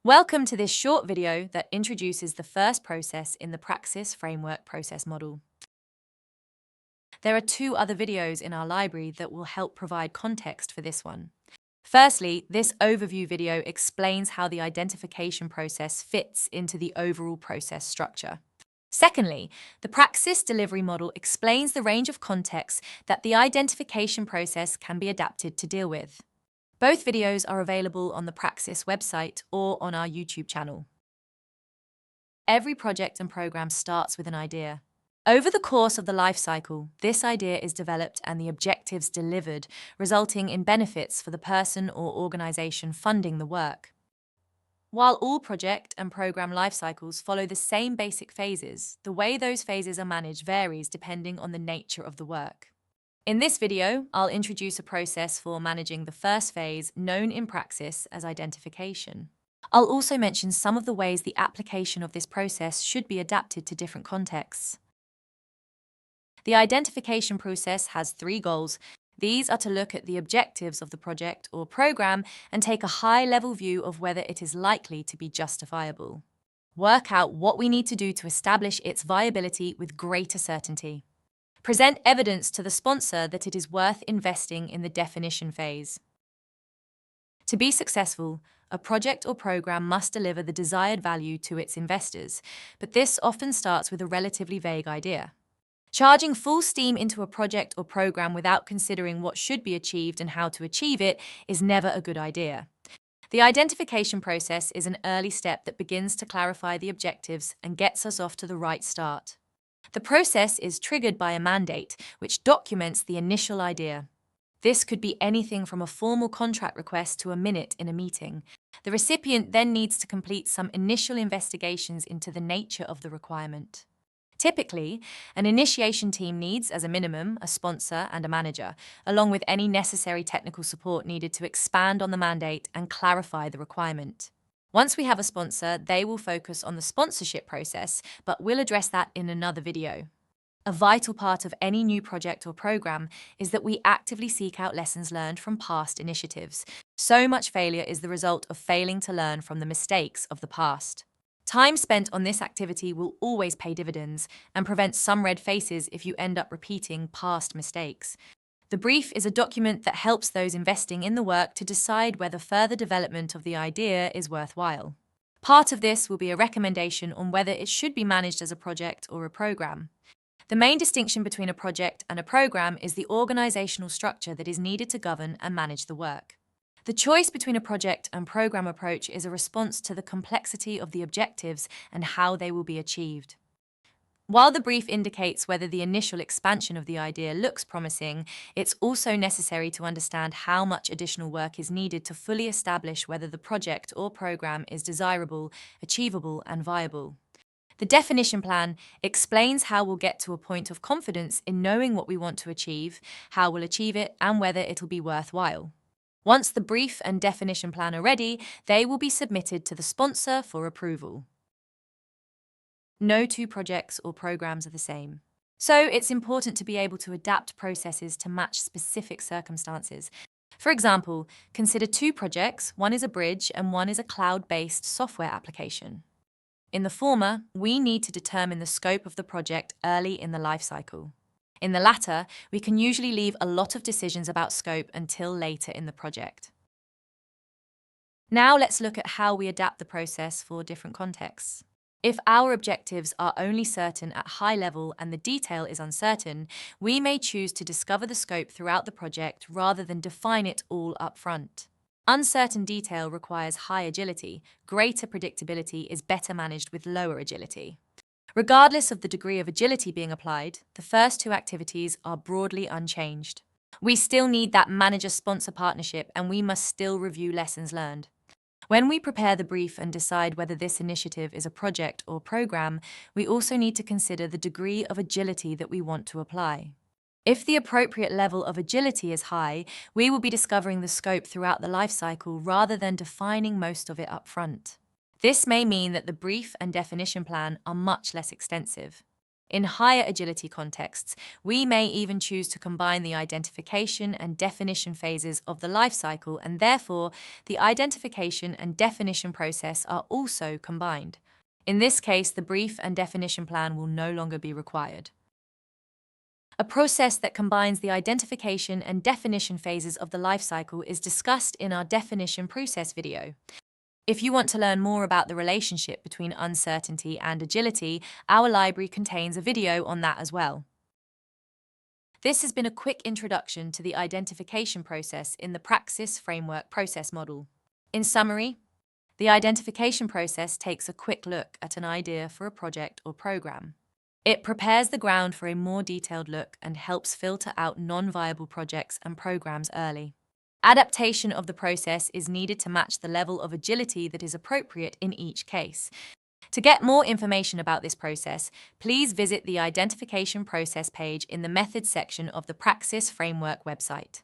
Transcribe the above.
Welcome to this short video that introduces the first process in the Praxis Framework process model. There are two other videos in our library that will help provide context for this one. Firstly, this overview video explains how the identification process fits into the overall process structure. Secondly, the Praxis delivery model explains the range of contexts that the identification process can be adapted to deal with. Both videos are available on the Praxis website or on our YouTube channel. Every project and program starts with an idea. Over the course of the life cycle, this idea is developed and the objectives delivered, resulting in benefits for the person or organization funding the work. While all project and program life cycles follow the same basic phases, the way those phases are managed varies depending on the nature of the work. In this video, I'll introduce a process for managing the first phase, known in Praxis as identification. I'll also mention some of the ways the application of this process should be adapted to different contexts. The identification process has three goals. These are to look at the objectives of the project or program and take a high-level view of whether it is likely to be justifiable. Work out what we need to do to establish its viability with greater certainty. Present evidence to the sponsor that it is worth investing in the definition phase. To be successful, a project or program must deliver the desired value to its investors, but this often starts with a relatively vague idea. Charging full steam into a project or program without considering what should be achieved and how to achieve it is never a good idea. The identification process is an early step that begins to clarify the objectives and gets us off to the right start. The process is triggered by a mandate, which documents the initial idea. This could be anything from a formal contract request to a minute in a meeting. The recipient then needs to complete some initial investigations into the nature of the requirement. Typically, an initiation team needs, as a minimum, a sponsor and a manager, along with any necessary technical support needed to expand on the mandate and clarify the requirement. Once we have a sponsor, they will focus on the sponsorship process, but we'll address that in another video. A vital part of any new project or program is that we actively seek out lessons learned from past initiatives. So much failure is the result of failing to learn from the mistakes of the past. Time spent on this activity will always pay dividends and prevent some red faces if you end up repeating past mistakes. The brief is a document that helps those investing in the work to decide whether further development of the idea is worthwhile. Part of this will be a recommendation on whether it should be managed as a project or a program. The main distinction between a project and a program is the organizational structure that is needed to govern and manage the work. The choice between a project and program approach is a response to the complexity of the objectives and how they will be achieved. While the brief indicates whether the initial expansion of the idea looks promising, it's also necessary to understand how much additional work is needed to fully establish whether the project or program is desirable, achievable, and viable. The definition plan explains how we'll get to a point of confidence in knowing what we want to achieve, how we'll achieve it, and whether it'll be worthwhile. Once the brief and definition plan are ready, they will be submitted to the sponsor for approval. No two projects or programs are the same. So it's important to be able to adapt processes to match specific circumstances. For example, consider two projects, one is a bridge and one is a cloud-based software application. In the former, we need to determine the scope of the project early in the life cycle. In the latter, we can usually leave a lot of decisions about scope until later in the project. Now let's look at how we adapt the process for different contexts. If our objectives are only certain at high level and the detail is uncertain, we may choose to discover the scope throughout the project rather than define it all up front. Uncertain detail requires high agility. Greater predictability is better managed with lower agility. Regardless of the degree of agility being applied, the first two activities are broadly unchanged. We still need that manager-sponsor partnership, and we must still review lessons learned. When we prepare the brief and decide whether this initiative is a project or program, we also need to consider the degree of agility that we want to apply. If the appropriate level of agility is high, we will be discovering the scope throughout the life cycle rather than defining most of it up front. This may mean that the brief and definition plan are much less extensive. In higher agility contexts, we may even choose to combine the identification and definition phases of the life cycle, and therefore, the identification and definition process are also combined. In this case, the brief and definition plan will no longer be required. A process that combines the identification and definition phases of the life cycle is discussed in our definition process video. If you want to learn more about the relationship between uncertainty and agility, our library contains a video on that as well. This has been a quick introduction to the identification process in the Praxis Framework process model. In summary, the identification process takes a quick look at an idea for a project or program. It prepares the ground for a more detailed look and helps filter out non-viable projects and programs early. Adaptation of the process is needed to match the level of agility that is appropriate in each case. To get more information about this process, please visit the Identification Process page in the Methods section of the Praxis Framework website.